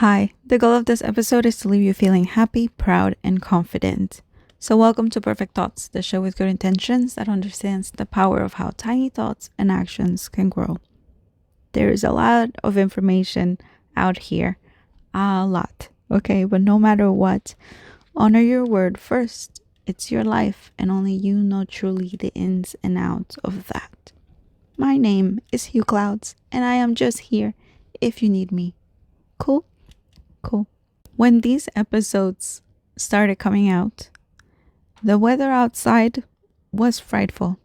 Hi, the goal of this episode is to leave you feeling happy, proud, and confident. So welcome to Perfect Thoughts, the show with good intentions that understands the power of how tiny thoughts and actions can grow. There is a lot of information out here, a lot, okay? But no matter what, honor your word first. It's your life, and only you know truly the ins and outs of that. My name is Hugh Clouds, and I am just here if you need me. Cool? Cool. When these episodes started coming out, the weather outside was frightful,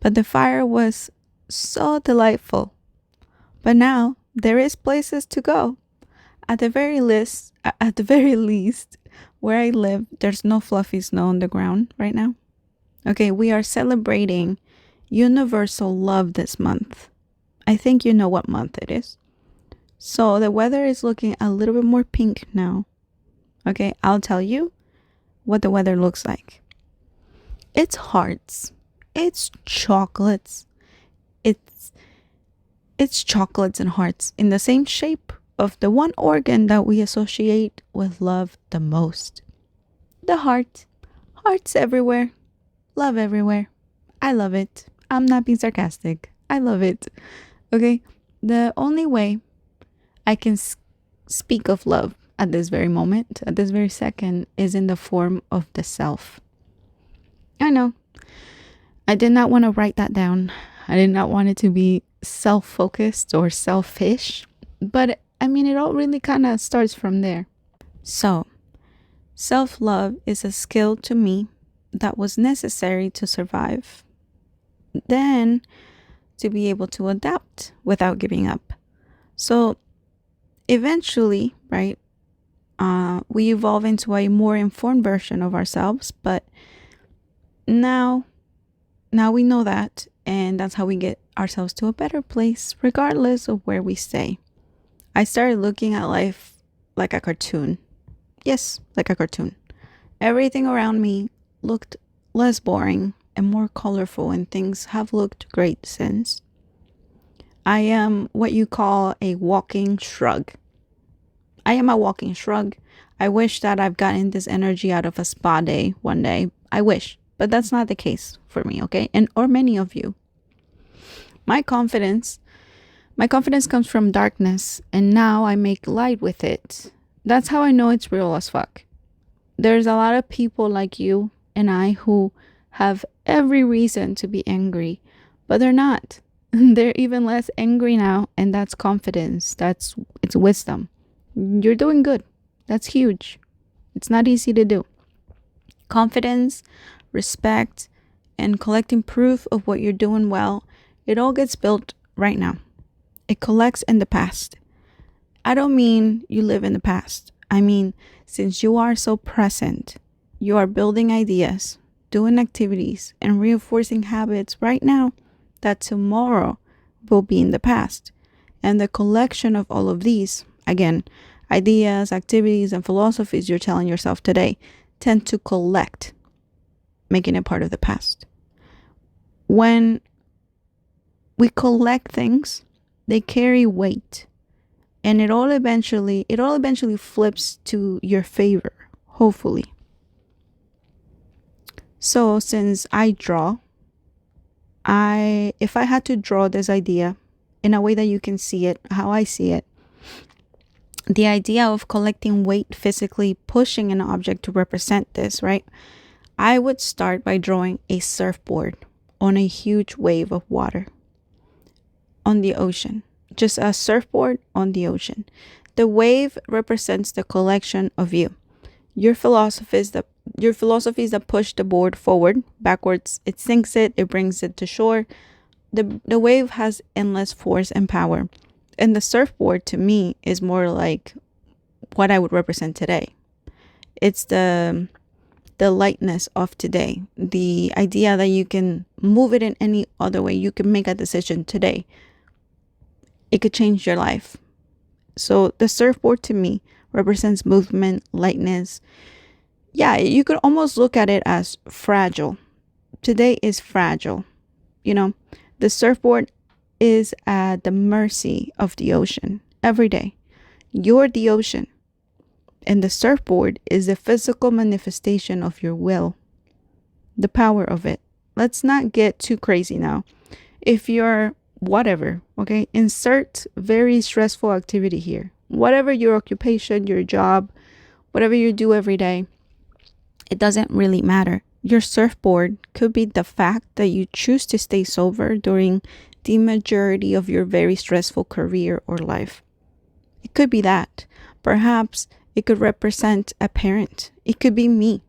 but the fire was so delightful. But now there is places to go. At the very least, where I live, there's no fluffy snow on the ground right now. Okay, we are celebrating Universal Love this month. I think you know what month it is. So the weather is looking a little bit more pink now. Okay, I'll tell you what the weather looks like. It's hearts. It's chocolates. It's chocolates and hearts in the same shape of the one organ that we associate with love the most. The heart. Hearts everywhere. Love everywhere. I love it. I'm not being sarcastic. I love it. Okay, the only way I can speak of love at this very moment, at this very second, is in the form of the self. I know. I did not want to write that down. I did not want it to be self-focused or selfish. But, I mean, it all really kind of starts from there. So, self-love is a skill to me that was necessary to survive. Then, to be able to adapt without giving up. So, eventually, right, we evolve into a more informed version of ourselves, but now we know that, and that's how we get ourselves to a better place, regardless of where we stay. I started looking at life like a cartoon. Yes, like a cartoon. Everything around me looked less boring and more colorful, and things have looked great since. I am what you call a walking shrug. I am a walking shrug. I wish that I've gotten this energy out of a spa day one day. I wish, but that's not the case for me, okay? Or many of you. My confidence comes from darkness, and now I make light with it. That's how I know it's real as fuck. There's a lot of people like you and I who have every reason to be angry, but they're not. They're even less angry now, and that's confidence. It's wisdom. You're doing good. That's huge. It's not easy to do. Confidence, respect, and collecting proof of what you're doing well, it all gets built right now. It collects in the past. I don't mean you live in the past. I mean, since you are so present, you are building ideas, doing activities, and reinforcing habits right now that tomorrow will be in the past. And the collection of all of these, again, ideas, activities, and philosophies you're telling yourself today, tend to collect, making it part of the past. When we collect things, they carry weight, and it all eventually flips to your favor, hopefully. So since I draw, if I had to draw this idea in a way that you can see it, how I see it, the idea of collecting weight, physically pushing an object to represent this, right? I would start by drawing a surfboard on a huge wave of water on the ocean. Just a surfboard on the ocean. The wave represents the collection of you. Your philosophies that push the board forward, backwards. It sinks it, it brings it to shore. The wave has endless force and power. And the surfboard, to me, is more like what I would represent today. It's the lightness of today. The idea that you can move it in any other way. You can make a decision today. It could change your life. So the surfboard, to me, represents movement, lightness. Yeah, you could almost look at it as fragile. Today is fragile. The surfboard is at the mercy of the ocean every day. You're the ocean. And the surfboard is the physical manifestation of your will, the power of it. Let's not get too crazy now. If you're whatever, okay, insert very stressful activity here. Whatever your occupation, your job, whatever you do every day, it doesn't really matter. Your surfboard could be the fact that you choose to stay sober during the majority of your very stressful career or life. It could be that. Perhaps it could represent a parent. It could be me.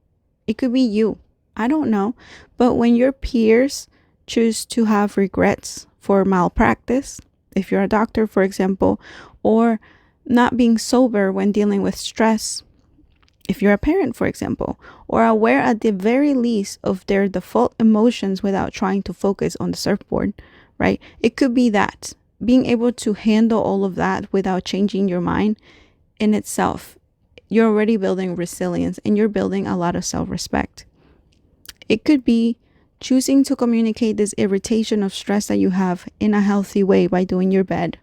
It could be you. I don't know. But when your peers choose to have regrets for malpractice, if you're a doctor, for example, or not being sober when dealing with stress, if you're a parent, for example, or aware at the very least of their default emotions without trying to focus on the surfboard, right? It could be that. Being able to handle all of that without changing your mind in itself, you're already building resilience and you're building a lot of self-respect. It could be choosing to communicate this irritation of stress that you have in a healthy way by doing your bed.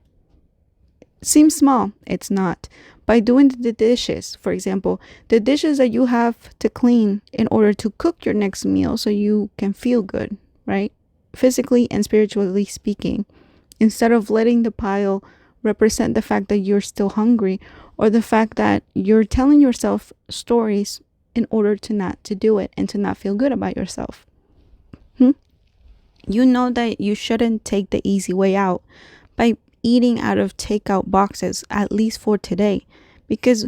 Seems small, it's not. By doing the dishes, for example, the dishes that you have to clean in order to cook your next meal so you can feel good, right? Physically and spiritually speaking, instead of letting the pile represent the fact that you're still hungry or the fact that you're telling yourself stories in order to not to do it and to not feel good about yourself. You know that you shouldn't take the easy way out by eating out of takeout boxes, at least for today, because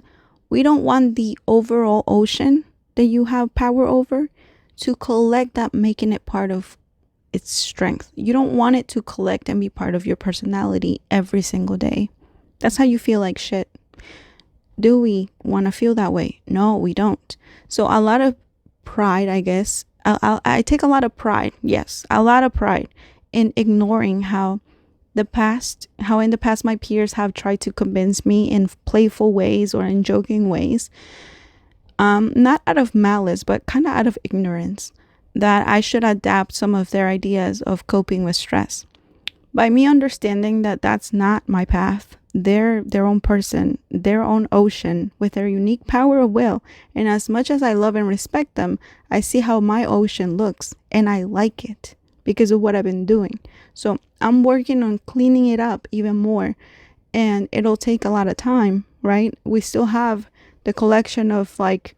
we don't want the overall ocean that you have power over to collect that, making it part of its strength. You don't want it to collect and be part of your personality every single day. That's how you feel like shit. Do we want to feel that way? No, we don't. So a lot of pride, I guess. I take a lot of pride. Yes, a lot of pride in ignoring how in the past my peers have tried to convince me in playful ways or in joking ways, not out of malice, but kind of out of ignorance, that I should adapt some of their ideas of coping with stress. By me understanding that that's not my path, they're their own person, their own ocean with their unique power of will. And as much as I love and respect them, I see how my ocean looks and I like it because of what I've been doing. So I'm working on cleaning it up even more, and it'll take a lot of time, right? We still have the collection of like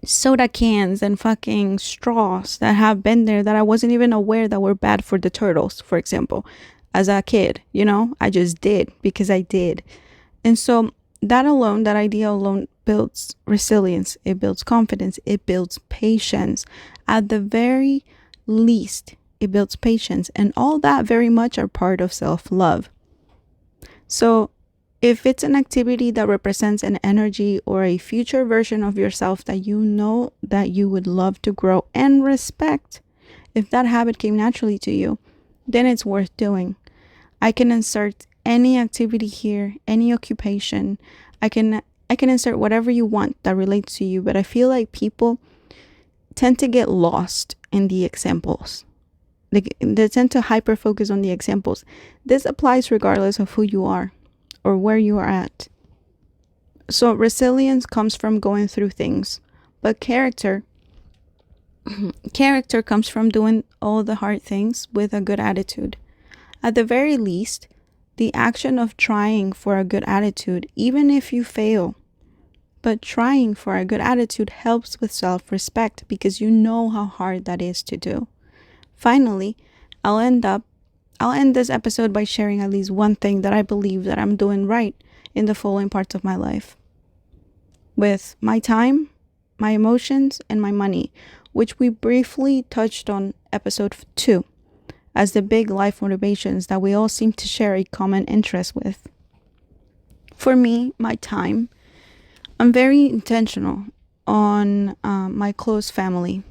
soda cans and fucking straws that have been there that I wasn't even aware that were bad for the turtles, for example, as a kid, I just did because I did. And so that idea alone builds resilience, it builds confidence, it builds patience. At the very least, it builds patience, and all that very much are part of self-love. So if it's an activity that represents an energy or a future version of yourself that you know that you would love to grow and respect, if that habit came naturally to you, then it's worth doing. I can insert any activity here, any occupation. I can insert whatever you want that relates to you, but I feel like people tend to get lost in the examples. They tend to hyper focus on the examples. This applies regardless of who you are or where you are at. So resilience comes from going through things, but character comes from doing all the hard things with a good attitude. At the very least, the action of trying for a good attitude, even if you fail, but trying for a good attitude helps with self-respect because you know how hard that is to do. Finally, I'll end this episode by sharing at least one thing that I believe that I'm doing right in the following parts of my life. With my time, my emotions, and my money, which we briefly touched on episode 2, as the big life motivations that we all seem to share a common interest with. For me, my time, I'm very intentional on my close family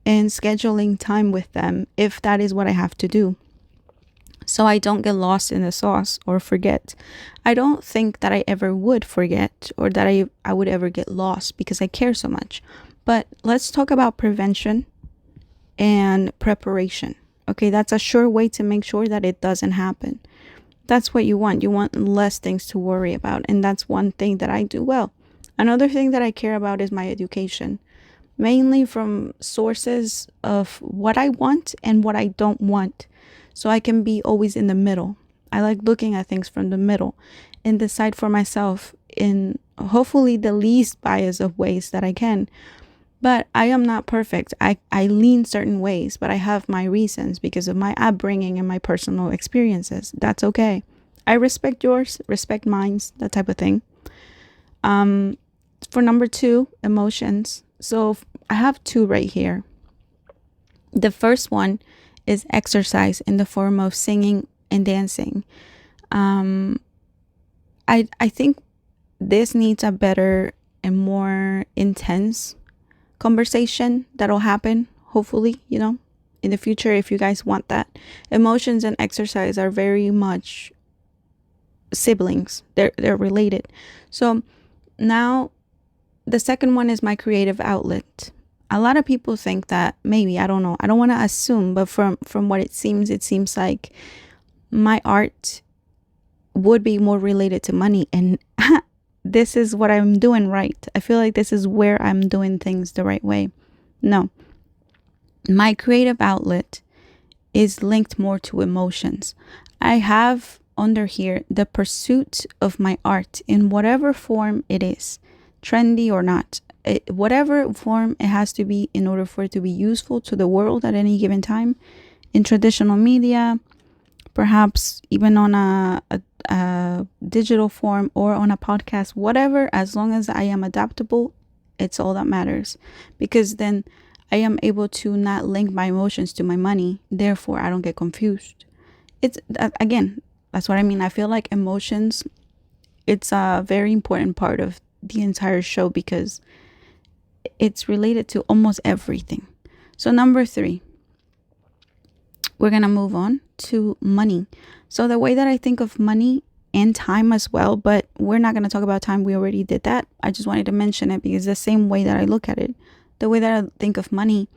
and scheduling time with them if that is what I have to do, so I don't get lost in the sauce or forget. I don't think that I ever would forget or that I would ever get lost because I care so much. But let's talk about prevention and preparation. Okay, that's a sure way to make sure that it doesn't happen. That's what you want. You want less things to worry about. And that's one thing that I do well. Another thing that I care about is my education, mainly from sources of what I want and what I don't want. So I can be always in the middle. I like looking at things from the middle and decide for myself in hopefully the least biased of ways that I can. But I am not perfect. I lean certain ways, but I have my reasons because of my upbringing and my personal experiences. That's okay. I respect yours, respect mine's, that type of thing. For number 2, emotions. So I have 2 right here. The first one is exercise in the form of singing and dancing. I think this needs a better and more intense conversation that'll happen, hopefully, in the future, if you guys want that. Emotions and exercise are very much siblings. They're related. So now the second one is my creative outlet. A lot of people think that maybe, I don't know, I don't want to assume, but from what it seems like my art would be more related to money, and this is what I'm doing right. I feel like this is where I'm doing things the right way. No. My creative outlet is linked more to emotions. I have under here the pursuit of my art in whatever form it is, trendy or not. Whatever form it has to be in order for it to be useful to the world at any given time, in traditional media, perhaps even on a digital form or on a podcast, whatever, as long as I am adaptable, it's all that matters. Because then I am able to not link my emotions to my money. Therefore, I don't get confused. It's, again, that's what I mean. I feel like emotions, it's a very important part of the entire show because it's related to almost everything. So number 3, we're going to move on to money. So the way that I think of money and time as well, but we're not going to talk about time. We already did that. I just wanted to mention it because the same way that I look at it, the way that I think of money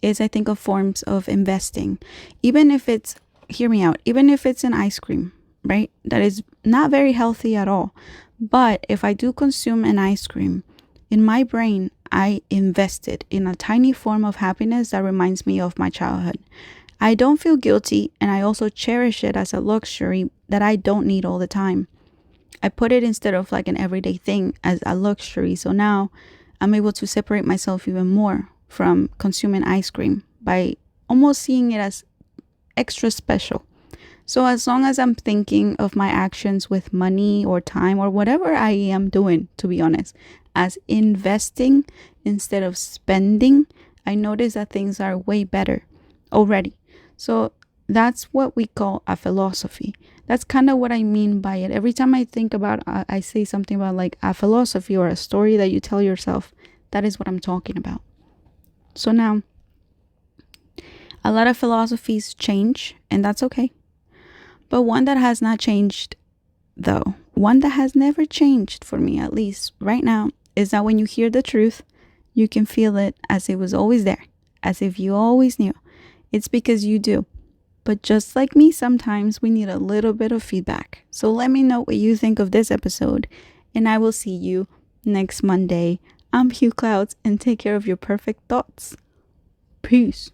is I think of forms of investing. Even if it's, hear me out, even if it's an ice cream, right? That is not very healthy at all. But if I do consume an ice cream, in my brain, I invested in a tiny form of happiness that reminds me of my childhood. I don't feel guilty, and I also cherish it as a luxury that I don't need all the time. I put it instead of like an everyday thing as a luxury. So now I'm able to separate myself even more from consuming ice cream by almost seeing it as extra special. So as long as I'm thinking of my actions with money or time or whatever I am doing, to be honest, as investing instead of spending, I notice that things are way better already. So that's what we call a philosophy. That's kind of what I mean by it. Every time I think about, I say something about like a philosophy or a story that you tell yourself. That is what I'm talking about. So now, a lot of philosophies change, and that's okay. But one that has not changed, though, one that has never changed for me, at least right now, is that when you hear the truth, you can feel it as it was always there, as if you always knew. It's because you do. But just like me, sometimes we need a little bit of feedback. So let me know what you think of this episode, and I will see you next Monday. I'm Hugh Clouds, and take care of your perfect thoughts. Peace.